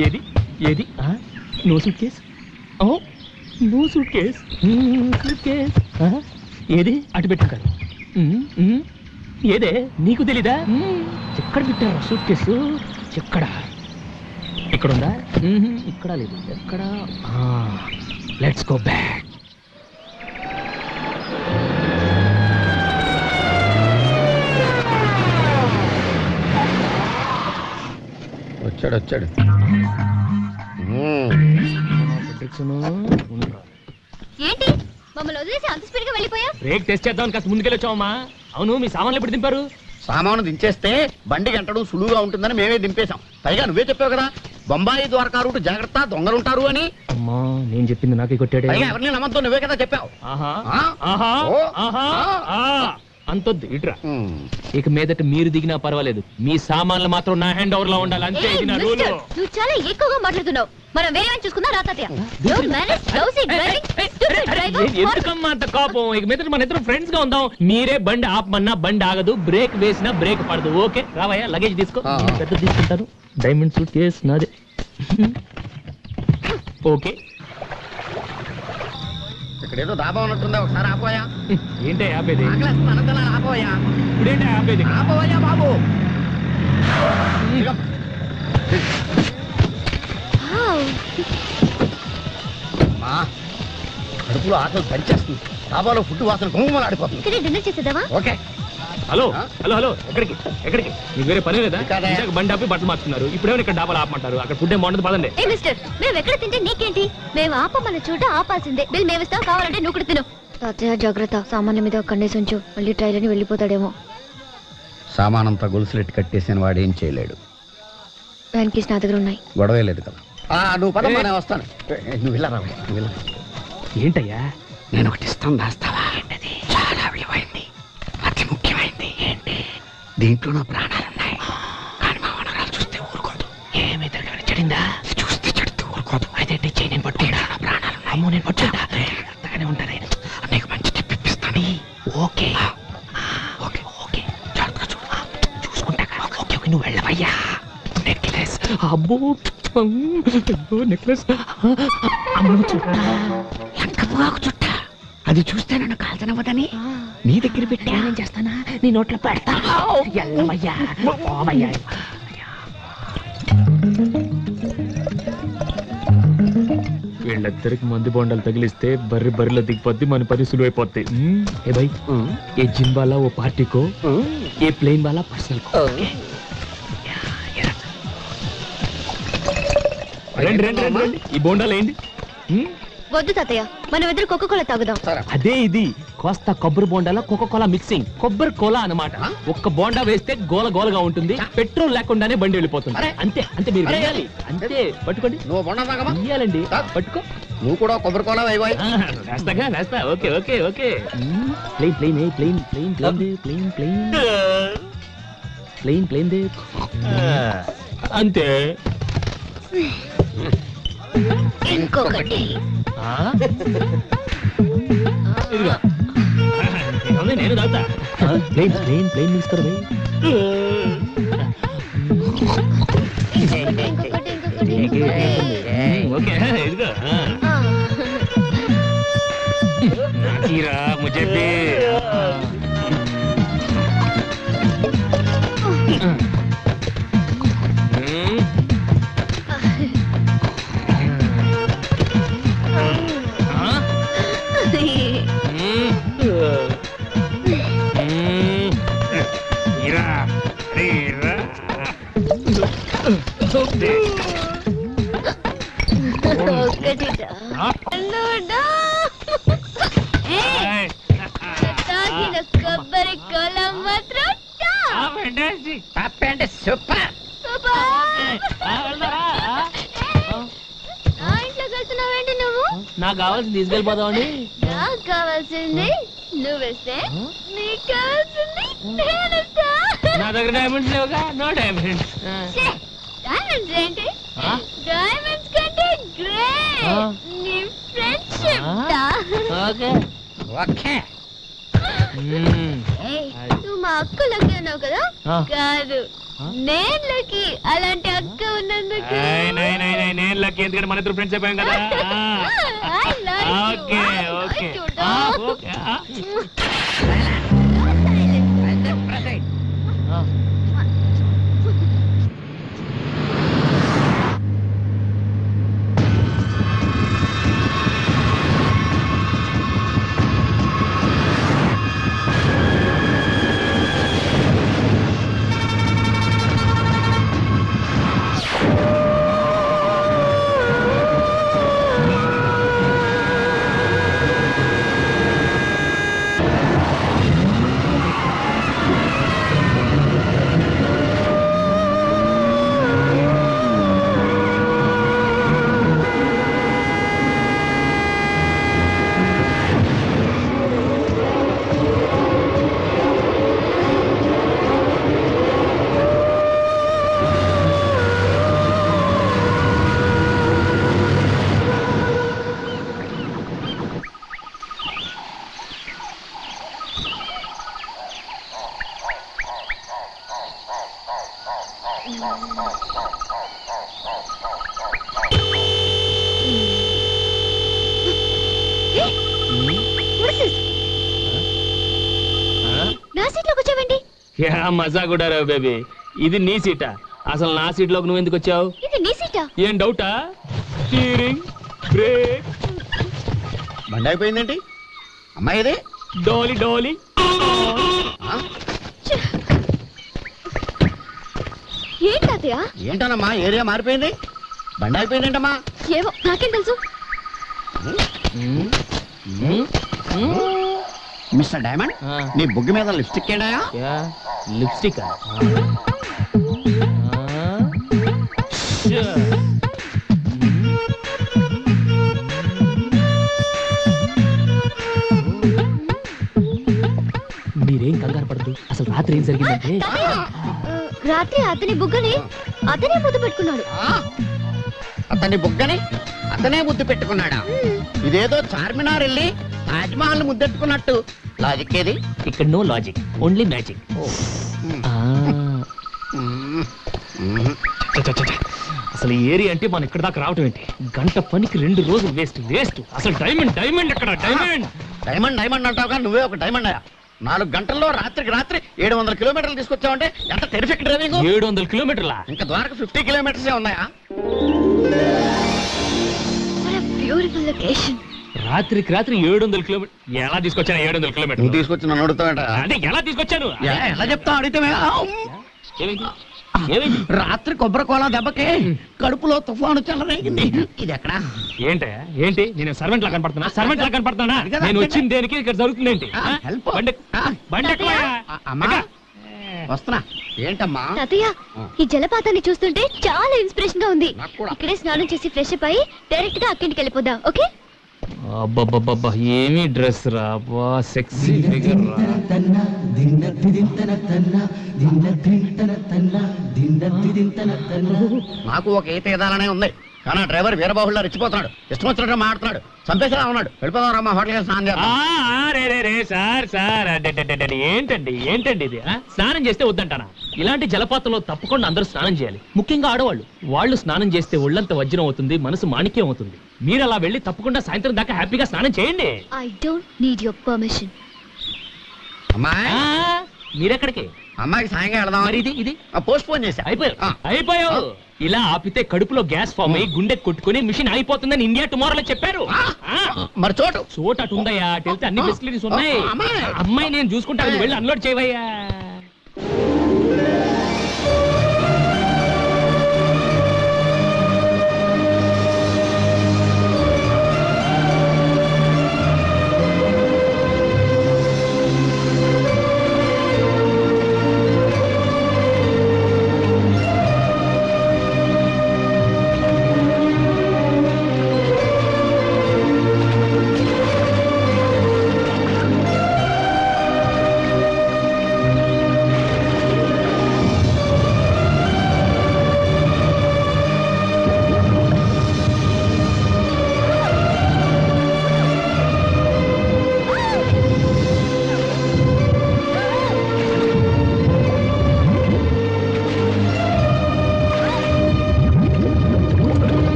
ఏది ఏది no suitcase no suitcase suitcase ఏది అటు పెట్టుకుంటారు ఏదే నీకు తెలీదా ఎక్కడ పెట్టారు సూట్ కేసు ఎక్కడ ఇక్కడుందా ఇక్కడ లేదు ఎక్కడ లెట్స్ గో బ్యాక్ వచ్చాడు ఏంటి మమ్మల్ని వదిలేసి అంత స్పీడ్ గా వెళ్ళిపోయా బ్రేక్ టెస్ట్ చేద్దాం కాస్త ముందుకెళ్ళొచ్చావమ్మా అవును మీ సామాన్లు ఎప్పుడు దింపారు సామాను దించేస్తే బండి గంటడం సులువుగా ఉంటుందని మేమే దింపేశాం పైగా నువ్వే చెప్పావు కదా బొంబాయి ద్వారకా రూట్ జాగ్రత్త దొంగలుంటారు అని అమ్మా నేను చెప్పింది నాకే కొట్టాడే ఎవరిని నమ్మద్దు నువ్వే కదా చెప్పావు అంతొద్దు ఇట్రా ఇక మీదట మీరు దిగినా పర్వాలేదు మీ సామాన్లు మాత్రం నా హ్యాండ్ ఓవర్ లో ఉండాలి అంతే ఇది నా రూల్ నువ్వు చాలా ఎక్కువగా మాట్లాడుతున్నావు మనం వేరే చూసుకుందా రాతయ్య ఎందుకమ్మా అంత కోపం ఇక మీద మన ఇద్దరు ఫ్రెండ్స్ గా ఉందాం మీరే బండి ఆపమన్నా బండి ఆగదు బ్రేక్ వేసినా బ్రేక్ పడదు ఓకే రావయ్యా లగేజ్ తీసుకో పెద్ద తీసుకుంటాను డైమండ్ సూట్ కేస్ నాదే ఓకే ఇక్కడేదో దాబా ఉన్నట్టుందా ఒకసారి ఆపోయా ఏంటే ఆపేది ఆపోయా ఇప్పుడేంటే ఆపేది ఆపోయా బాబు కడుపులో ఆకలి పనిచేస్తుంది డాబాలో ఫుడ్ వాసన గుమ్మలు ఆడిపోతుంది డిన్నర్ చేసేద్దామా ఓకే హలో హలో హలో ఎక్కడికి ఎక్కడికి మీకు వేరే పని లేదా బండి ఆపి బట్టలు మార్చున్నారు ఇప్పుడేమో ఇక్కడ డాబాలు ఆపమంటారు అక్కడ ఫుడ్ ఏం బాగుంటుంది పదండి ఏ మిస్టర్ మేము ఎక్కడ తింటే నీకేంటి మేము ఆపమన్న చోట ఆపాల్సిందే బిల్ మేము ఇస్తాం కావాలంటే నువ్వు కూడా తిను తాతయ్య జాగ్రత్త సామాన్య మీద కండేసి ఉంచు మళ్ళీ ట్రైల్ అని వెళ్ళిపోతాడేమో సామానంతా గొలుసులెట్టి కట్టేసిన వాడు ఏం చేయలేడు వ్యాన్ కీస్ నా దగ్గర ఉన్నాయి గొడవే లేదు కదా నువ్వు పదమ్మా నేను వస్తాను నువ్వు వెళ్ళరా నువ్వు వెళ్ళ ఏంటయ్యా నేను ఒకటి ఇస్తాను దాస్తావా ఏంటది చాలా విలువైంది అతి ముఖ్యమైంది ఏంటి దీంట్లో నా ప్రాణాలున్నాయి కానీ మా వనరాలు చూస్తే ఊరుకోదు ఏమి దగ్గర చెడిందా చూస్తే చెడితే ఊరుకోదు అయితే చెయ్యి నేను పట్టుకుంటా నా ప్రాణాలు అమ్మో నేను పట్టుకుంటా అంతగానే ఉంటారే నీకు మంచి టిప్ ఇప్పిస్తాను ఓకే ఓకే ఓకే జాగ్రత్త చూడు చూసుకుంటా ఓకే ఓకే నువ్వు వెళ్ళవయ్యా నెక్లెస్ అబ్బో నెక్లెస్ అమ్మో చుట్టా లంకపోకు చుట్ట అది చూస్తే నన్ను కాల్చనవ్వదని నీ దగ్గర పెట్టి నేను చేస్తానా నీ నోట్లో పెడతా ఎల్లవయ్యా ఓవయ్యా వీళ్ళిద్దరికి మంది బొండాలు తగిలిస్తే బర్రెలో దిగిపోద్ది మన పని సులువైపోద్ది ఏ భయ్ ఏ జిమ్ వాలా ఓ పార్టీ కో ఏ ప్లేన్ వాలా పర్సనల్ కో రండి రండి రండి రండి ఈ బోండాలు ఏంటి వద్దు తాతయ్య మనం ఎదురు కోకోకోలా తాగుదాం అదే ఇది కోస్తా కొబ్బరి బోండాలో కోకోకోలా మిక్సింగ్ కొబ్బరి కోలా అన్నమాట ఒక్క బోండా వేస్తే గోల గోలగా ఉంటుంది పెట్రోల్ లేకుండానే బండి వెళ్ళిపోతుంది అంతే అంతే మీరు వేయాలి అంతే పట్టుకోండి నువ్వు బొండా తాగమా వేయాలండి పట్టుకో నువ్వు కూడా కొబ్బరి కోలా వేయబోయ్ వేస్తాగా వేస్తా okay okay okay plane plane plane plane plane plane plane plane plane దే అంతే ఇంకొకటి ఇదిగో నేను తాగుతా ప్లేన్ ప్లేన్ ప్లేన్ తీసుకోరా ఓకే ఇదిగో నాకీరా ముझे भी కొబ్బరి కోలా మాత్రం సూపర్ ఇంట్లోకి వెళ్తున్నావేంటి నువ్వు నాకు కావాల్సింది తీసుకెళ్ళిపోదామని నాకు కావాల్సింది నువ్వేస్తే నీకు కావాల్సింది నేనేస్తా నా దగ్గర డైమండ్స్ లేవుగా నో డైమండ్స్ డైమండ్స్ ఏంటి డైమండ్స్ కంటే గ్రేట్ నీ ఫ్రెండ్షిప్ ఓకే ఓకే నువ్వు మా అక్క లక్కి అన్నావు కదా కాదు నేను లక్కి అలాంటి అక్క ఉన్నందుకు ఓకే ఎందుకంటే మన ఇద్దరు ఫ్రెండ్స్ అయిపోయాం కదా ఓకే ఓకే ఓకే మజా కూడా రావు బేబీ ఇది నీ సీటా అసలు నా సీట్ లోకి నువ్వు ఎందుకు వచ్చావు ఇది నీ సీటా ఏం డౌటా స్టీరింగ్ బ్రేక్ బండి అయిపోయిందేంటి అమ్మాయి ఇది డోలి డోలి ఏంటయ్య ఏంటనమ్మా ఏరియా మారిపోయింది బండి అయిపోయిందేంటమ్మా ఏమో నాకేం తెలుసు మిస్టర్ డైమండ్ నీ బుగ్గి మీద లిప్స్టిక్ ఏంటయా లిప్స్టిక్ మీరేం కంగారు పడదు అసలు రాత్రి ఏం జరిగిందంటే రాత్రి అతని బుగ్గని అతనే ముద్దు పెట్టుకున్నాడు అతని బుగ్గని అతనే ముద్దు పెట్టుకున్నాడా ఇదేదో చార్మినార్ వెళ్ళి తాజ్మహల్ ముద్దెట్టుకున్నట్టు లాజిక్ ఏది ఇక్కడ నో లాజిక్ ఓన్లీ మ్యాజిక్ అసలు ఈ ఏరియా అంటే మనం ఇక్కడ దాకా రావటం ఏంటి గంట పనికి 2 రోజులు వేస్ట్ అసలు డైమండ్ డైమండ్ ఎక్కడ డైమండ్ డైమండ్ డైమండ్ అంటావుగా నువ్వే ఒక డైమండ్ అయ్యా 4 గంటల్లో రాత్రికి రాత్రి 700 కిలోమీటర్లు తీసుకొచ్చావంటే ఎంత టెరిఫిక్ డ్రైవింగ్ 700 కిలోమీటర్లా ఇంకా ద్వారకు 50 కిలోమీటర్సే ఉన్నాయా బ్యూటిఫుల్ లొకేషన్ రాత్రికి రాత్రి 700 కిలోమీటర్ ఎలా తీసుకొచ్చాను 700 కిలోమీటర్ నువ్వు తీసుకొచ్చి నన్ను అడుగుతావేంట అంటే ఎలా తీసుకొచ్చాను ఎలా చెప్తావు అడిగితే ఏమైంది రాత్రి కొబ్బరి కోలా దెబ్బకి కడుపులో తుఫాను చెలరేగింది ఇది ఎక్కడ ఏంటి నేను సర్వెంట్ లా కనపడుతున్నా నేను వచ్చింది దేనికి ఇక్కడ జరుగుతుంది ఏంటి వస్తున్నా ఏంటమ్మా తాతయ్య ఈ జలపాతాన్ని చూస్తుంటే చాలా ఇన్స్పిరేషన్ గా ఉంది ఇక్కడే స్నానం చేసి ఫ్రెష్ అప్ అయి డైరెక్ట్ గా అక్కింటికి వెళ్ళిపోదాం ఓకే అబ్బబ్బబ్బబ్బా ఏమి డ్రెస్ రా బా సెక్సీ ఫిగర్ రా నాకు ఒక ఈత ఎదాలనే ఉంది కానీ డ్రైవర్ వీరబాహుళ్ళ రెచ్చిపోతున్నాడు ఇష్టం వచ్చినట్టు మాట్లాడుతున్నాడు చంపేసేలా ఉన్నాడు వెళ్ళిపోదాం రమ్మా హోటల్ స్నానం చేద్దాం సార్ ఏంటండి ఇది స్నానం చేస్తే వద్దంటానా ఇలాంటి జలపాతంలో తప్పకుండా అందరూ స్నానం చేయాలి ముఖ్యంగా ఆడవాళ్ళు వాళ్ళు స్నానం చేస్తే ఒళ్ళంత వజ్రం అవుతుంది మనసు మాణిక్యం అవుతుంది మీరు అలా వెళ్ళి తప్పకుండా సాయంత్రం దాకా హ్యాపీగా స్నానం చేయండి I don't need your permission అమ్మాయి మీరెక్కడికి అమ్మాయికి సాయంగా వెళదాం మరి ఇది పోస్ట్ పోన్ చేశా అయిపోయావు ఇలా ఆపితే కడుపులో గ్యాస్ ఫామ్ అయ్యి గుండె కొట్టుకుని మిషన్ అయిపోతుందని ఇండియా టుమారోలో చెప్పారు మరి చోటు అటు ఉందయ్యా అటు వెళ్తే అన్ని ఫెసిలిటీస్ ఉన్నాయి అమ్మాయి నేను చూసుకుంటాను వెళ్ళి అన్లోడ్ చేయవయ్యా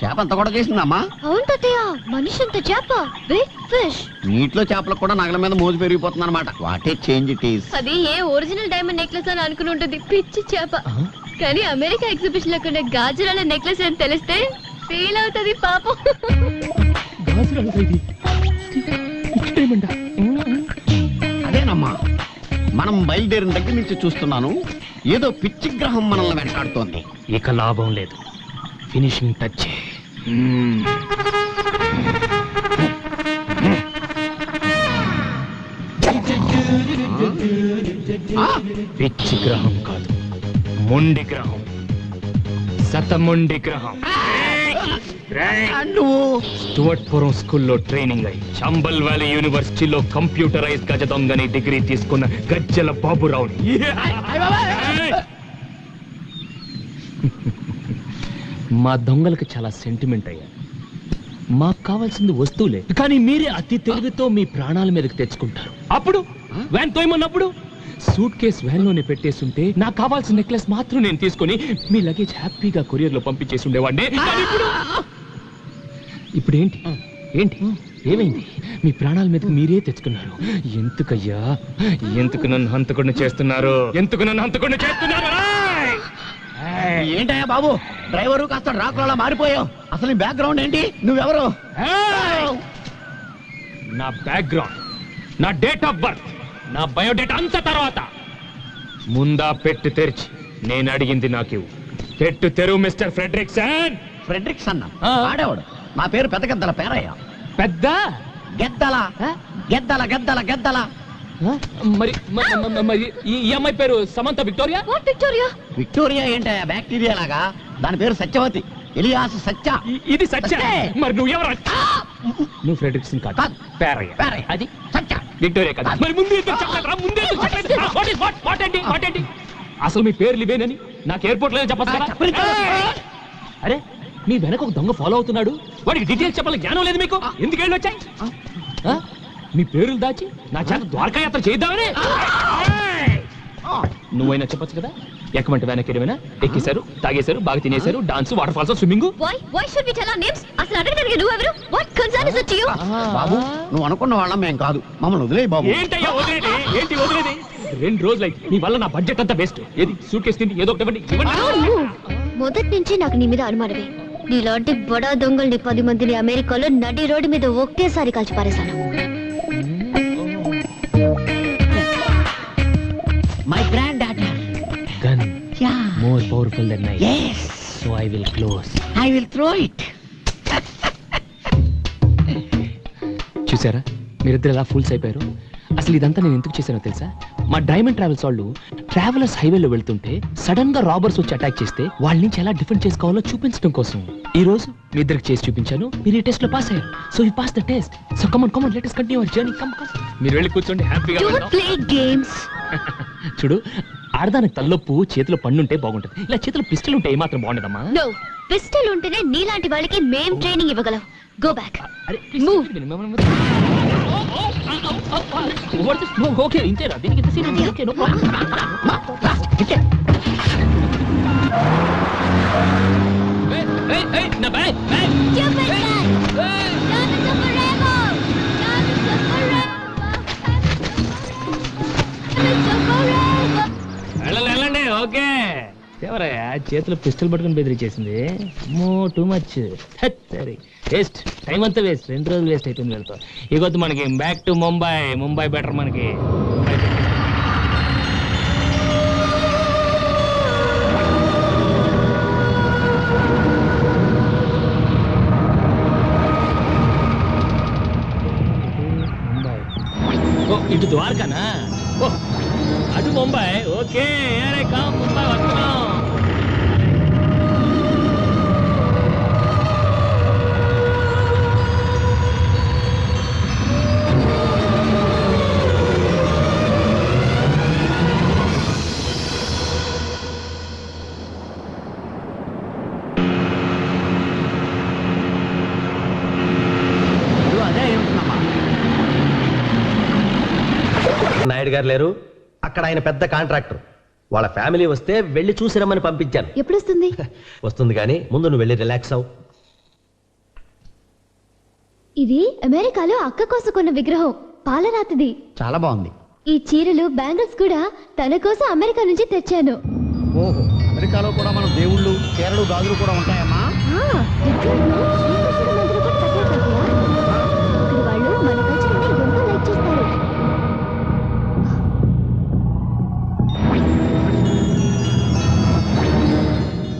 చేప అంత కూడా చేసిందమ్మా. అవును తాతయ్య, మనిషి అంత చేప, బిగ్ ఫిష్. నీటిలో చేపలకు కూడా నగల మీద మోజు పెరిగిపోతుంది అనమాట. What a change it is. అది ఏ ఒరిజినల్ డైమండ్ నెక్లెస్ అని అనుకుని ఉంటుంది, పిచ్చి చేప. కానీ అమెరికా ఎగ్జిబిషన్ లో కొన్న గాజురాల నెక్లెస్ అని తెలిస్తే ఫీల్ అవుతుంది పాపం. అదేనమ్మా, మనం బయలుదేరిన దగ్గర నుంచి చూస్తున్నాను, ఏదో పిచ్చి గ్రహం మనల్ని వెంటాడుతోంది. ఇక లాభం లేదు, ఫినిషింగ్ టచ్. పిచ్చి గ్రహం కాదు, మొండి గ్రహం, శతమొండి గ్రహం. స్టువర్ట్పురం స్కూల్లో ట్రైనింగ్ అయి చంబల్ వ్యాలీ యూనివర్సిటీలో కంప్యూటరైజ్ గజ దొంగని డిగ్రీ తీసుకున్న గజ్జల బాబురావుని. మా దొంగలకు చాలా సెంటిమెంట్ అయ్యా. మాకు కావాల్సింది వస్తువులే, కానీ మీరే అతి తెలివితో మీ ప్రాణాల మీదకి తెచ్చుకుంటారు. అప్పుడు వ్యాన్ తోయమన్నప్పుడు సూట్ కేస్ వ్యాన్ లోనే పెట్టేస్తుంటే నాకు కావాల్సిన నెక్లెస్ మాత్రం నేను తీసుకుని మీ లగేజ్ హ్యాపీగా కొరియర్ లో పంపించేసి ఉండేవాడిని. ఇప్పుడు ఏంటి ఏంటి ఏమైంది? మీ ప్రాణాల మీదకి మీరే తెచ్చుకున్నారు. ఎందుకయ్యా, ఎందుకు నన్ను హంతకుండా చేస్తున్నారు? ఎందుకు నన్ను హంతకుండా చేస్తున్నారు? ఏంటయ్యా బాబు, డ్రైవరు కాస్త డ్రాకులా మారిపోయావు. అసలు నీ బ్యాక్గ్రౌండ్ ఏంటి? నువ్వెవరు? నా బ్యాక్గ్రౌండ్, నా డేట్ ఆఫ్ బర్త్, నా బయోడేటా అంత తర్వాత ముందా పెట్టు తెరిచి నేను అడిగింది నాకు పెట్టు తెరువు మిస్టర్ ఫ్రెడరిక్సన్. ఫ్రెడరిక్సన్ ఆడేవాడు. నా పేరు పెద్ద గద్దల పేరయ్య. పెద్ద గెద్దల గెద్దల గెద్దల గెద్దల. మరి ఈ అమ్మాయి పేరు సమంత విక్టోరియా. విక్టోరియా విక్టోరియా ఏంటయ్యా బ్యాక్టీరియా లాగా? దాని పేరు సత్యవతి, ఎలియాస్ సత్య. ఇది సత్య. మరి నువ్వెవరు? నువ్వు ఫ్రెడరిక్సన్ కాదు, పేరయ్య. అది సత్య, విక్టోరియా కాదు. మరి ముందు అసలు మీ పేర్లు ఇవేనని నాకు ఎయిర్పోర్ట్ లో చెప్పచ్చు. అరే, మీ వెనక ఒక దొంగ ఫాలో అవుతున్నాడు, వాడికి డీటెయిల్స్ చెప్పాలి జ్ఞానం లేదు మీకు. ఎందుకు వెళ్ళి వచ్చాయి? మీ పేర్లు దాచి నా చేత ద్వారకా యాత్ర చేద్దామని. నువ్వైనా చెప్పచ్చు కదా. ఎక్కమంటే వెనక్కి ఏమైనా ఎక్కేశారు, తాగేశారు, బాగా తినేశారు, డాన్స్, వాటర్ ఫాల్స్, స్విమ్మింగ్. బాబు, నువ్వు అనుకున్న వాళ్ళం మేం కాదు, మమ్మల్ని వదిలే బాబు. ఏంటయ్యా వదిలేది? ఏంటి వదిలేది? 2 రోజులు అయితే నీ వల్ల నా బడ్జెట్ అంతా వేస్ట్. ఏది సూట్ కేసు తిండి, ఏదో ఒకటి మొదటి నుంచి నాకు నీ మీద అనుమానమే. నీలాంటి బడా దొంగల్ని 10 మందిని అమెరికాలో నడి రోడ్డు మీద ఒకేసారి కాల్చి పారేశాను. My granddaughter gun more powerful than knife. yes so I will close. I will throw it. చూసారా మీరిద్దరు ఎలా ఫూల్స్ అయిపోయారు? అసలు ఇదంతా నేను ఎందుకు చేశానో తెలుసా? మా డైమండ్ ట్రావెల్స్ వాళ్ళు ట్రావెలర్స్ హైవేలో వెళ్తుంటే సడన్ గా రాబర్స్ వచ్చి అటాక్ చేస్తే వాళ్ళ నుంచి ఎలా డిఫెండ్ చేసుకోవాలో చూపించడం కోసం ఈ రోజు మీ ఇద్దరికి చేసి చూపించాను. మీరు ఈ టెస్ట్ లో పాస్ అయ్యారు. So you pass the test. So come on let us continue our journey. Come మీరు వెళ్ళి కూర్చోండి హ్యాపీగా. Don't play games. చూడు, ఆడదానికి తల్లొప్పు చేతిలో పన్నుంటే బాగుంటది, ఇలా చేతిలో పిస్టల్ ఉంటే ఏమాత్రం బాగుండదమ్మా. No, పిస్టల్ ఉంటేనే నీలాంటి వాళ్ళకి మేం ట్రైనింగ్ ఇవ్వగలం. Go back. Move. ఓకే, ఇంతేనా? దీనికి ఇంత సీన్ ఉంది. Okay, no problem. నా bag Stupid guy. Diamonds are forever. Diamonds are forever. Diamonds are forever. వెళ్ళండి. ఓకే, ఎవరయ్యా చేతిలో పిస్టల్ పట్టుకుని బెదిరించేసింది? Too much. సరే, వేస్ట్, టైం అంతా వేస్ట్. 2 రోజులు వేస్ట్ అయిపోయింది వెళ్తా. ఇకొద్దు మనకి బ్యాక్ టు ముంబై బెటర్ మనకి. ఇటు ద్వారకానా? ఓ, అటు ముంబై. ఓకే, ముంబై వస్తున్నాం. నాయుడు గారు లేరు అక్కడ, ఆయన పెద్ద కాంట్రాక్టర్. వాళ్ళ ఫ్యామిలీ వస్తే వెళ్ళి చూసిరమ్మని పంపించాను. ఎప్పుడు వస్తుంది? వస్తుంది కానీ ముందు నువ్వు వెళ్ళి రిలాక్స్ అవు. ఇది అమెరికాలో అక్క కోసం కొన్న విగ్రహం, పాలరాతిది. చాలా బాగుంది. ఈ చీరలు బ్యాంగిల్స్ కూడా తన కోసం అమెరికా నుంచి తెచ్చాను. ఓహో, అమెరికాలో కూడా మన దేవుళ్ళు చీరలు గాజులు కూడా ఉంటాయమ్మా? శ్రీకృష్ణుడు మందిరం కూడా కట్టారు తాతయ్య. అక్కడ వాళ్ళు మన కల్చర్ ని ఎంతో లైక్ చేస్తారు.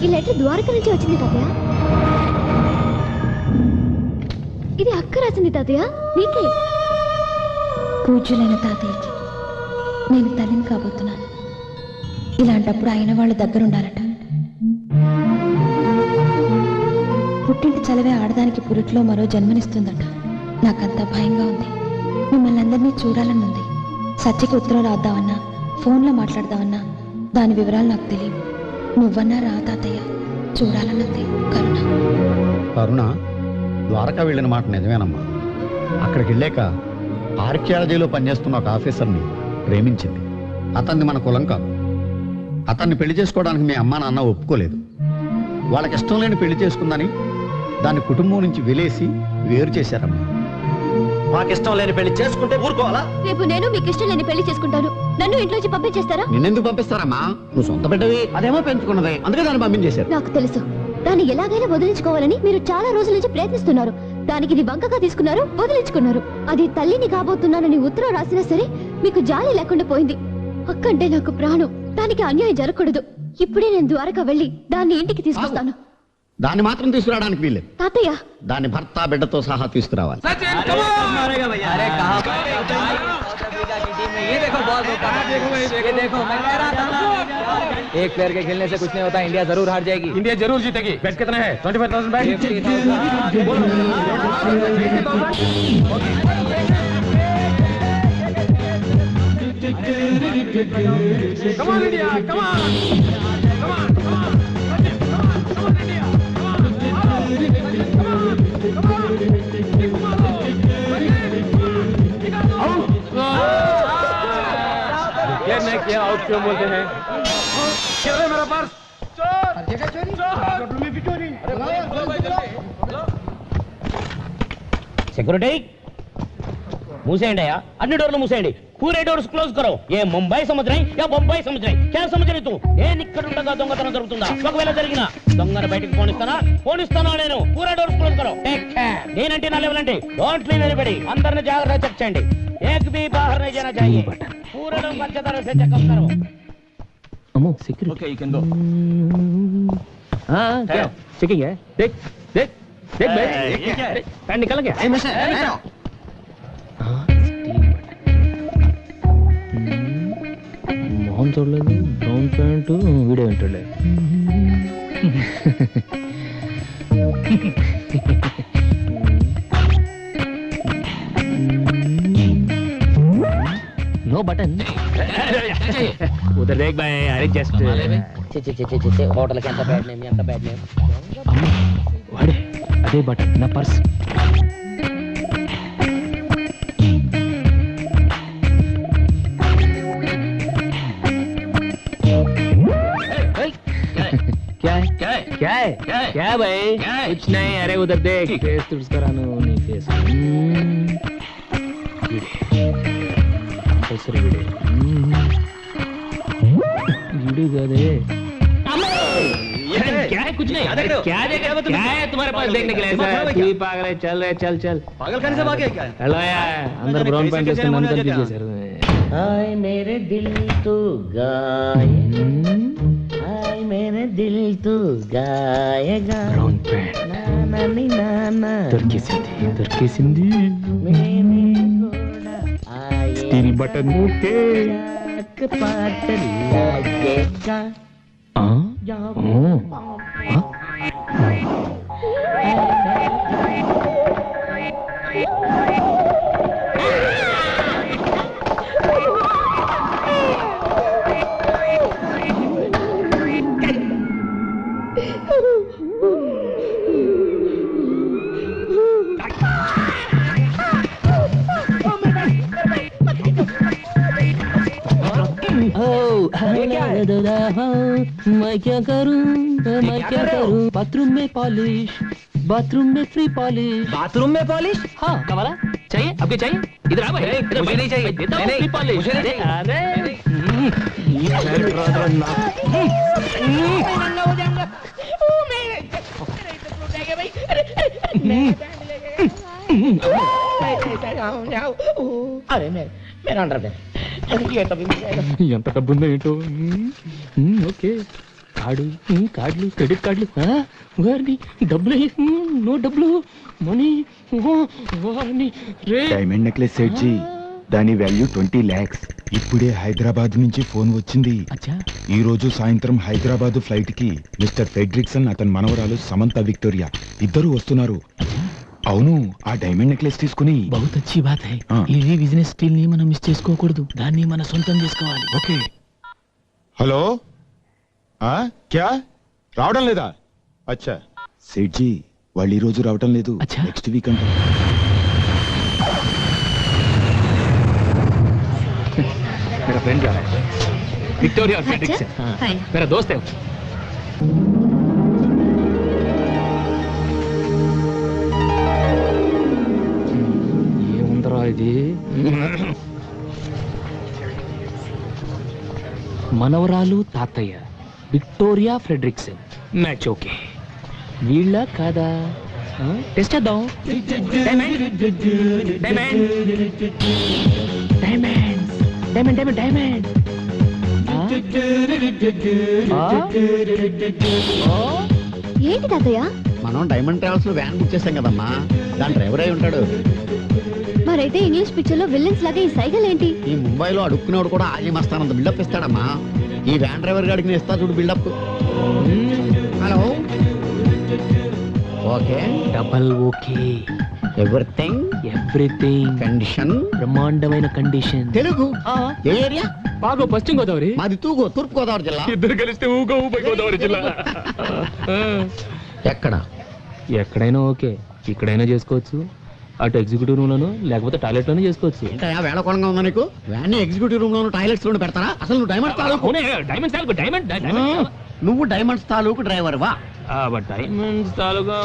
ఈ లెటర్ ద్వారక నుంచి వచ్చింది తాతయ్య. ఇది అక్క రాసింది తాతయ్య, నీకే. పూజ్యులైన తాతయ్యకి నేను తల్లిని కాబోతున్నాను. ఇలాంటప్పుడు అయిన వాళ్ళ దగ్గరుండాలట. పుట్టింటి చలవే ఆడదానికి పురుట్లో మరో జన్మనిస్తుందట. నాకంతా భయంగా ఉంది. మిమ్మల్ని అందరినీ చూడాలని ఉంది. సత్యకి ఉత్తరం రాద్దామన్నా, ఫోన్లో మాట్లాడదామన్నా దాని వివరాలు నాకు తెలియవు. నువ్వన్నా రా తాతయ్య, చూడాలన్నది కరుణ. కరుణ ద్వారకా వెళ్ళిన మాట నిజమేనమ్మా. అక్కడికి వెళ్ళాక ఆర్కియాలజీలో పనిచేస్తున్న ఒక ఆఫీసర్ని ప్రేమించింది. అతన్ని మన కులం కాదు. అతన్ని పెళ్లి చేసుకోవడానికి మీ అమ్మా నాన్న ఒప్పుకోలేదు. వాళ్ళకి ఇష్టం లేని పెళ్లి చేసుకుందని దాన్ని కుటుంబం నుంచి వెలేసి వేరు చేశారమ్మా. మాకిష్టం లేని పెళ్లి చేసుకుంటే ఊరుకోవాలా? రేపు నేను మీకు ఇష్టం లేని పెళ్లి చేసుకుంటాను. నన్ను ఇంట్లోంచి పంపించేస్తారా? నిన్నెందుకు పంపిస్తారమ్మా? నువ్వు సొంత బిడ్డవి, అదేమో పెంచుకున్నది, అందుకే దాన్ని పంపించేశారు. నాకు తెలుసు. దాన్ని ఎలాగైనా వదిలించుకోవాలని మీరు చాలా రోజుల నుంచి ప్రయత్నిస్తున్నారు. దానికి ఇది వంకగా తీసుకున్నారు, వదిలించుకున్నారు. అది తల్లిని కాబోతున్నానని ఉత్తరం రాసినా సరే మీకు జాలి లేకుండా పోయింది. అక్కంటే నాకు ప్రాణం. దానికి అన్యాయం జరగకూడదు. ఇప్పుడే నేను ద్వారకా వెళ్ళి దాన్ని ఇంటికి తీసుకొస్తాను. దాన్ని మాత్రం తీసుకురావడానికి వీల్లేదు. తాతయ్య, దాని భర్త బిడ్డతో సహా తీసుకురావాలి. एक प्लेयर के खेलने से कुछ नहीं होता. इंडिया जरूर हार जाएगी. ఇండియా జరూర్ జీతేगी. బెట్ कितना है? 25,000 bat. Come on India, come on. Come on, come on. Come on India. Come on. Come on. ये मैं क्या आउट क्यों बोलते हैं? क्या है मेरा पर्स? सिक्योरिटी मूसेंडी यार, अन्नी डोर मूसेंडी. पूरे डोर्स क्लोज करो. ये मुंबई समझ रही या बॉम्बई समझ रही? क्या समझ रही तू? ఏ నిక్కడ ఉండగా దొంగతనం జరుగుతుందా? ఒకవేళ జరిగినా దొంగను బయటికి పోనిస్తానా నేను? పూరా డోర్స్ క్లోజ్ కరో. Take care. నేనంటే నా లెవెల్ అంటే డోంట్ లీవ్ ఎనీబడి. అందరిని జాగ్రత్తగా చెక్ చేయండి. एक भी बाहर नहीं जाना चाहिए. पूरे लोग अच्छे तरह से चेकअप करो. अमो security. Okay you can go. हां क्या चेकिंग है? देख देख देख भाई, ये क्या है? पैन निकल गया. ए मिस्टर మోహన్ చూడలేదు. బ్రౌన్ ప్యాంట్ వీడియో వింటలే. No button. उधर देख भाई. अरे जस्ट होटल के अंत बैड नेम वाड़े अदे बटन ना पर्स. क्या है क्या है क्या है क्या है भाई? कुछ नहीं. अरे उधर देख. फेस तुझ करानो नहीं फेस. कंपल्सरी वीडियो कादे. क्या है? कुछ नहीं. क्या है तुम्हारे पास देखने के लिए? तू ही पागल है. चल रहे चल चल. पागल खाने से भागे क्या? हेलो यार, अंदर ब्राउन पैंट के मन कर दीजिए सर. हाय मेरे दिल तू गाएगा. हाय मेरे दिल तू गाएगा. ब्राउन पैंट तुर्की सिंधी स्टील बटन के पाट लगेगा. मैं क्या करूं बाथरूम में पॉलिश बाथरूम में फ्री पॉलिश। बाथरूम में पॉलिश? हाँ कमाला चाहिए आपके चाहिए इधर आ भाई इधर मुझे नहीं चाहिए। देता हूँ नहीं, फ्री पॉलिश मुझे नहीं अरे अरे मेरा अंडरवेयर ఎంత డబ్బు ఉందో ఏంటో ఓకే కార్డులు క్రెడిట్ కార్డులు వారిని డబ్బులు నో డబ్బులు మనీ వారిని రే డైమండ్ నెక్లెస్ సెట్ జీ దాని వాల్యూ 20 lakhs. ఇప్పుడే హైదరాబాద్ నుంచి ఫోన్ వచ్చింది. అచ్చా ఈ రోజు సాయంత్రం హైదరాబాద్ ఫ్లైట్ కి మిస్టర్ ఫెడ్రిక్సన్ అతని మనవరాలు సమంత విక్టోరియా ఇద్దరు వస్తున్నారు. అవును ఆ డైమండ్ నెక్లెస్ తీసుకుని బహుత్ అచ్చి బాత్ హై ఆ. ఈ బిజినెస్ స్కిల్ ని మనం మిస్ చేసుకోకూడదు దాన్ని మన సొంతం చేసుకోవాలి ఓకే. హలో క్యా రావడం లేదా? అచ్చా సెట్ జీ వాళ్ళు ఈ రోజు రావడం లేదు, అచ్చా. నెక్స్ట్ వీక్ అంట. मेरा फ्रेंड जा रहा है विक्टोरिया और फ्रेडरिक्सन मेरा दोस्त है ఏముందరా ఇది మనవరాలు తాతయ్య విక్టోరియా ఫ్రెడరిక్సన్ మ్యాచ్ ఓకే వీళ్ళ కాదా టెస్ట్ చేద్దాం diamond diamond diamond diamond diamond diamond ఏంటి తాతయ్య? మనం డైమండ్ ట్రావెల్స్ లో వ్యాన్ బుక్ చేసాం కదమ్మా, దాని డ్రైవర్ అయి ఉంటాడు. మరైతే ఇంగ్లీష్ పిక్చర్ లో విల్లన్స్ లాగా ఈ సైకిల్ ఏంటి? ఈ ముంబైలో అడుక్కునేవాడు కూడా ఆగి మస్తానంత బిల్డప్ ఇస్తాడమ్మా. ఈ వ్యాన్ డ్రైవర్ గాడికి నేను ఇస్తా చూడు buildup. Hello okay double okay everything everything condition బ్రహ్మాండమైన కండిషన్ తెలుగు ఏ ఏరియా? బాగో పశ్చిమ గోదావరి మాది తూగో తూర్పు గోదావరి జిల్లా. ఇద్దరు కలిస్తే ఊగో ఊపై గోదావరి జిల్లా ఎక్కడ? ఎక్కడైనా ఓకే ఇక్కడైనా చేసుకోవచ్చు అటు ఎగ్జిక్యూటివ్ రూమ్ లోను లేకపోతే టాయిలెట్ లోనే చేసుకోవచ్చు ఏంటయ్యా వేళకోళంగా ఉందా నీకు? వ్యాన్ ఎగ్జిక్యూటివ్ రూమ్ లోను టాయిలెట్స్ లోను పెడతారా? అసలు నువ్వు డైమండ్ తాలూకు డైమండ్స్ తాలూకు డైమండ్ నువ్వు డైమండ్స్ తాలూకు డ్రైవర్ వా? డైమండ్స్ తాలూకా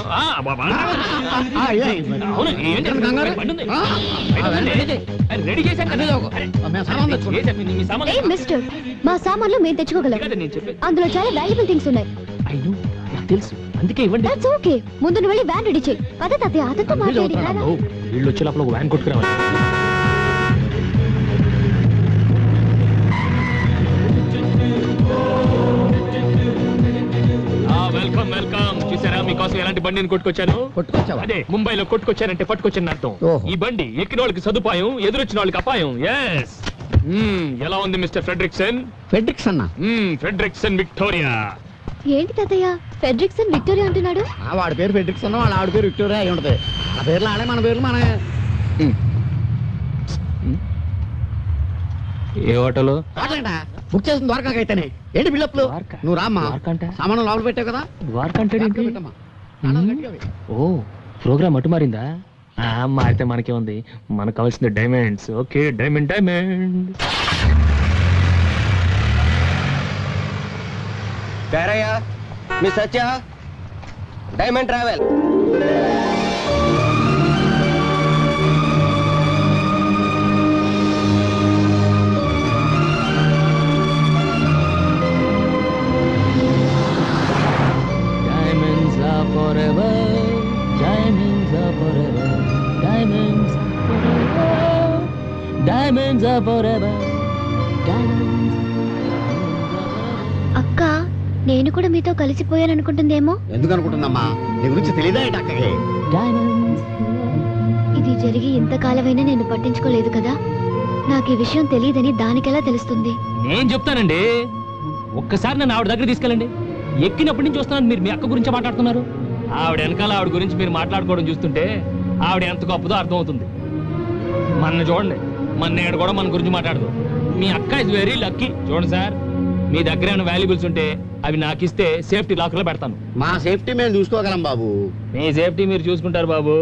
రెడీ చేశాను ఏ మిస్టర్, మా సామాన్లు మేము తెచ్చుకోగలం. నేను చెప్పేది అందులో చాలా వాల్యుబుల్ థింగ్స్ ఉన్నాయి. అయ్యో నాకు తెలుసు అందుకే ఇవ్వండి దట్స్ ఓకే. ముందు నువ్వు వెళ్ళి వ్యాన్ రెడీ చేయి. పద తాతయ్య, అతనితో మాట్లాడి రారా. వీళ్ళు వచ్చే లోపల ఒక వ్యాన్ కొట్టుకురావాలి వెల్కమ్ వెల్కమ్ చూసారా మీకోసం ఎలాంటి బండిని కొట్టుకొచ్చాను కొట్టుకొచ్చావా? అదే ముంబైలో కొట్టుకొచ్చానంటే పట్టుకొచ్చాను అర్థం ఓహో. ఈ బండి ఎక్కిన వాళ్ళకి సదుపాయం ఎదురొచ్చిన వాళ్ళకి అపాయం ఎస్ ఎలా ఉంది మిస్టర్ ఫ్రెడరిక్సన్ ఫెడ్రిక్స్ అన్న ఫ్రెడరిక్సన్ విక్టోరియా ఏంటి తాతయ్య ఫెడ్రిక్సన్ విక్టోరియా అంటున్నాడు? వాడి పేరు ఫెడ్రిక్స్ అన్న, వాళ్ళ ఆవిడ పేరు విక్టోరియా అయి ఉంటది. ఆ పేర్లు ఆడే, మన పేర్లు మన. ఏ హోటల్ బుక్ చేసిన ద్వారకాకైతేనే ఏంటి బిల్డప్లు? ద్వారకా? నువ్వు రామ్మా, ద్వారకంట? సామాను లోపల పెట్టావు కదా. ద్వారకంటే ద్వారకా పెట్టమ్మా. తాళాలు గట్టిగా వేయి. ఓ ప్రోగ్రామ్ అటు మారిందా మారితే మనకే ఉంది మనకు కావాల్సింది డైమండ్స్ ఓకే డైమండ్ డైమండ్ పేరయ్యా మీ Satya diamond travel. Diamonds are forever. Diamonds are forever. Diamonds are forever. Diamonds are forever. Diamonds. అక్క, నేను కూడా మీతో కలిసిపోయాను అనుకుంటుందేమో. ఎందుకు అనుకుంటుందమ్మా? నీ గురించి తెలియదా ఏంటి అక్కకి? Diamonds. ఇది జరిగి ఇంతకాలమైనా నేను పట్టించుకోలేదు కదా. నాకు ఈ విషయం తెలియదని దానికెలా తెలుస్తుంది? నేను చెప్తానండి ఒక్కసారి నన్ను ఆవిడ దగ్గర తీసుకెళ్ళండి ఎక్కినప్పటి నుంచి వస్తున్నాను మీరు మీ అక్క గురించి మాట్లాడుతున్నారు ఆవిడ వెనకాల ఆవిడ గురించి మీరు మాట్లాడుకోవడం చూస్తుంటే ఆవిడ ఎంత గొప్పదో అర్థమవుతుంది మన చూడండి మన నేడు కూడా మన గురించి మాట్లాడదు మీ అక్క ఇస్ వెరీ లక్కీ చూడండి సార్ మీ దగ్గర ఏమైనా వాల్యుబుల్స్ ఉంటే అవి నాకు ఇస్తే సేఫ్టీ లాకర్లో పెడతాను మా సేఫ్టీ మేము చూసుకోగలం బాబు. మీ సేఫ్టీ మీరు చూసుకుంటారు బాబు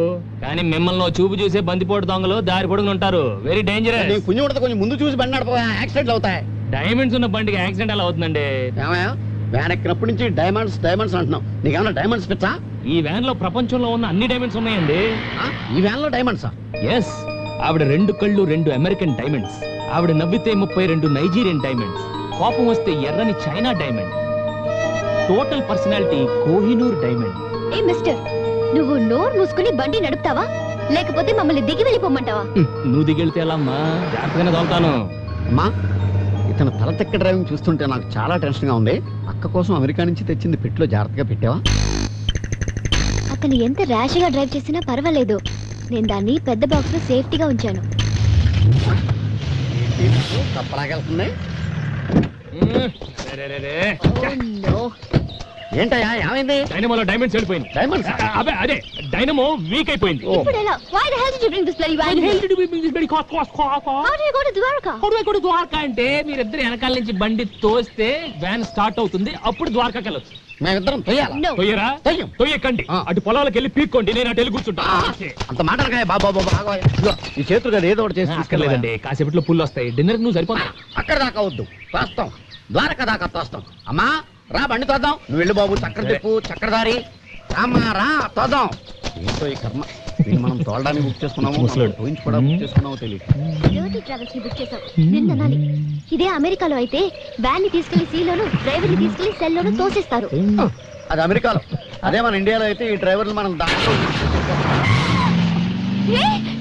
కానీ మిమ్మల్ని చూపు చూసే బందిపోటు దొంగలు దారి పొడుగులు ఉంటారు వెరీ డేంజరస్ నీకు పుణ్యం ఉంటుంది, కొంచెం ముందు చూసి బండి నడప, యాక్సిడెంట్లు అవుతాయి. డైమండ్స్ ఉన్న బండికి యాక్సిడెంట్ ఎలా అవుతుందండి ఏమయ్యా వ్యాన్ ఎక్కినప్పటి నుంచి డైమండ్స్ డైమండ్స్ అంటున్నావు, నీకేమన్నా డైమండ్స్ పిచ్చా? ఈ వ్యాన్ లో ప్రపంచంలో ఉన్న అన్ని డైమండ్స్ ఉన్నాయండి. ఈ వ్యాన్ లో డైమండ్సా? ఎస్, ఆవిడ 2 కళ్ళు 2 అమెరికన్ డైమండ్స్, ఆవిడ నవ్వితే 32 నైజీరియన్ డైమండ్స్, కోపం వస్తే ఎర్రని China diamond, total personality Kohinoor diamond. ఏ మిస్టర్, నువ్వు నోరు మూసుకుని బండి నడుపుతావా లేకపోతే మమ్మల్ని దిగి వెళ్ళిపోమంటావా? నువ్వు దిగెళ్తే ఎలా అమ్మా, జాగ్రత్తగానే తోలుతాను. అమ్మా, ఇతను తల తెక్క డ్రైవింగ్ చూస్తుంటే నాకు చాలా టెన్షన్ గా ఉంది. అక్క కోసం అమెరికా నుంచి తెచ్చింది పెట్టులో జాగ్రత్తగా పెట్టావా? అతను ఎంత ర్యాష్ గా డ్రైవ్ చేసినా పర్వాలేదు, నేను దాన్ని పెద్ద బాక్స్ లో సేఫ్టీగా ఉంచాను. తప్పలాగెళ్తుంది. Oh, no. ఏంటయ్యా, ఏమైంది? డైనమోలో డైమండ్స్ వెళ్ళిపోయింది. డైమండ్స్? అదే అదే, డైనమో వీక్ అయిపోయింది. ఇప్పుడు ఎలా? Why the hell did you bring this bloody van here? How do you go to Dwarka? అంటే మీరిద్దరు వెనకాల నుంచి బండి తోస్తే వ్యాన్ స్టార్ట్ అవుతుంది, అప్పుడు ద్వారకాకి వెళ్ళొచ్చు. మేమిద్దరం తొయ్యాలా? No. తొయ్యరా? తొయ్యం. తొయ్యకండి, అటు పొలాలకు వెళ్ళి పీక్కోండి, నేను అటు వెళ్ళి కూర్చుంటా. అంత మాటలకాయ బాబా బాగా ఈ చేతులు కదా ఏదో ఒకటి చేసి అక్కర్లేదండి, కాసేపట్లో పుల్లు వస్తాయి, డిన్నర్ నువ్వు సరిపోతా. అక్కడ దాకా వద్దు, తోస్తాం, ద్వారక దాకా తోస్తాం. అమ్మా రా, బండి తోద్దాం. నువ్వు వెళ్ళు బాబు, చక్ర తిప్పు, చక్రధారి రామ్మా, రా తోద్దాం. ఏంటో ఈ కర్మ, వీళ్ళు మనం తోలడానికి బుక్ చేసుకున్నాము, పోయించి కూడా బుక్ చేసుకున్నామో తెలియదు. Dirty Travels ని బుక్ చేసావు, నిన్న అనాలి. ఇదే అమెరికాలో అయితే వ్యాన్ ని తీసుకెళ్లి సీలోను, డ్రైవర్ ని తీసుకెళ్లి సెల్లోను తోసేస్తారు. అది అమెరికాలో, అదే మన ఇండియాలో అయితే ఈ డ్రైవర్లు మనం దాంట్లో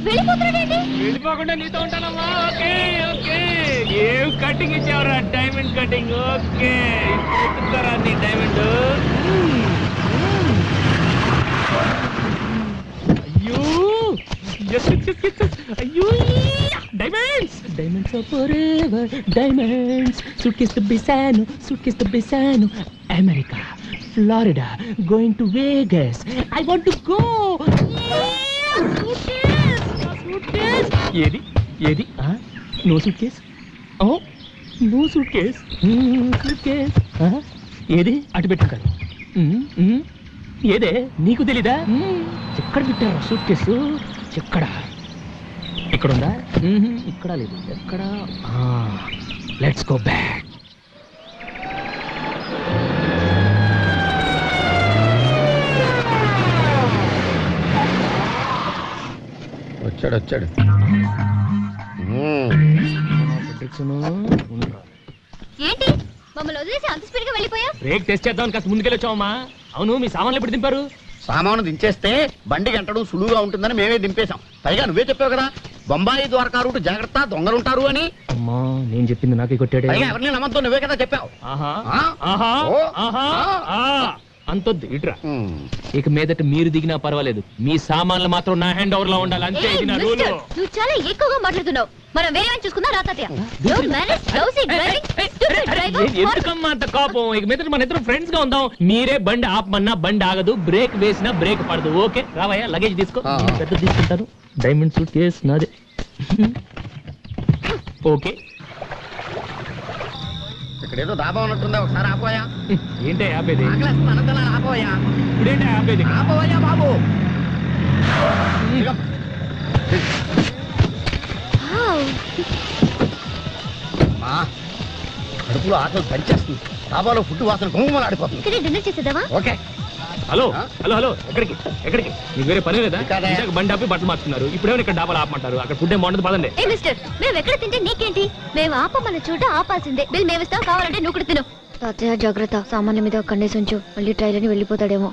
వెళ్ళిపోతున్నాడండి. వెళ్ళిపోకుండా నీతో ఉంటానమ్మా. ఓకే ఓకే, ఏం కటింగ్ ఇచ్చావురా, డైమండ్ కటింగ్. ఓకే, ఇప్పుడు నీ డైమండ్. అయ్యో yes, yes, yes, yes. అయ్యో diamonds, diamonds are forever diamonds. Suitcase తో బిసాను America, Florida, going to Vegas. I want to go. ఏది ఏది? No suitcase, no suitcase, suitcase ఏది? అటు పెట్టుకారు. ఏదే, నీకు తెలీదా? ఎక్కడ పెట్టారు సూట్ కేసు? ఎక్కడ? ఇక్కడ ఉందా? ఇక్కడ లేదు. ఎక్కడ? Let's go back. వచ్చాడు. ఏంటి మమ్మల్ని వదిలేసి అంత స్పీడ్ గా వెళ్ళిపోయా? బ్రేక్ టెస్ట్ చేద్దాం కాస్త ముందుకెళ్ళొచ్చావమ్మా. అవును, మీ సామాన్లు ఎప్పుడు దింపారు? సామాను దించేస్తే బండి గంటడం సులువుగా ఉంటుందని మేమే దింపేశాం. పైగా నువ్వే చెప్పావు కదా, బొంబాయి ద్వారకా రూట్ జాగ్రత్త, దొంగలుంటారు అని. అమ్మా, నేను చెప్పింది నాకే కొట్టాడు. పైగా ఎవరిని నమ్మతో నువ్వే కదా చెప్పావు. అంతొద్దు, ఇట్రా. ఇక మీదట మీరు దిగినా పర్వాలేదు, మీ సామాన్లు మాత్రం నా హ్యాండ్ ఓవర్ లో ఉండాలి, అంతే. ఇది నా రూల్. నువ్వు చాలా ఎక్కువగా మాట్లాడుతున్నావు. మనం వేరే వాడిని చూసుకుందాం రా తాతయ్య. Don't manage lousy driving, stupid driver. ఎందుకమ్మా అంత కోపం? ఇక మీదట మన ఇద్దరు ఫ్రెండ్స్ గా ఉందాం. మీరే బండి ఆపమన్నా బండి ఆగదు, బ్రేక్ వేసినా బ్రేక్ పడదు. ఓకే రావయ్యా, లగేజ్ తీసుకో. పెద్ద తీసుకుంటాను. డైమండ్ సూట్ కేస్ నాదే. ఓకే, ఇక్కడ ఏదో దాబా ఉన్నట్టుందా, ఒకసారి ఆపోయా. ఏంటే ఆపేది? ఆపోయా, ఇప్పుడేంటే ఆపేది? ఆపోయా బాబు. కడుపులో ఆకలి పనిచేస్తుంది, డాబాలో ఫుడ్ వాసన గుమ్మలు ఆడిపోతుంది. ఇక్కడే డిన్నర్ చేసేద్దామా? ఓకే. హలో హలో హలో, ఎక్కడికి ఎక్కడికి? నీకు వేరే పని లేదా? ఇందాక బండి ఆపి బట్టలు మార్చుకున్నారు, ఇప్పుడేమో ఇక్కడ డాబాలు ఆపమంటారు. అక్కడ ఫుడ్ ఏం బాగుంటుంది, పదండి. ఏ మిస్టర్, మేము ఎక్కడ తింటే నీకేంటి? మేము ఆపమన్న చోట ఆపాల్సిందే. బిల్ మేము ఇస్తాం, కావాలంటే నువ్వు కూడా తిను. తాతయ్య జాగ్రత్త, సామాన్య మీద కన్నేసి ఉంచు, మళ్ళీ ట్రైలర్ ని వెళ్ళిపోతాడేమో.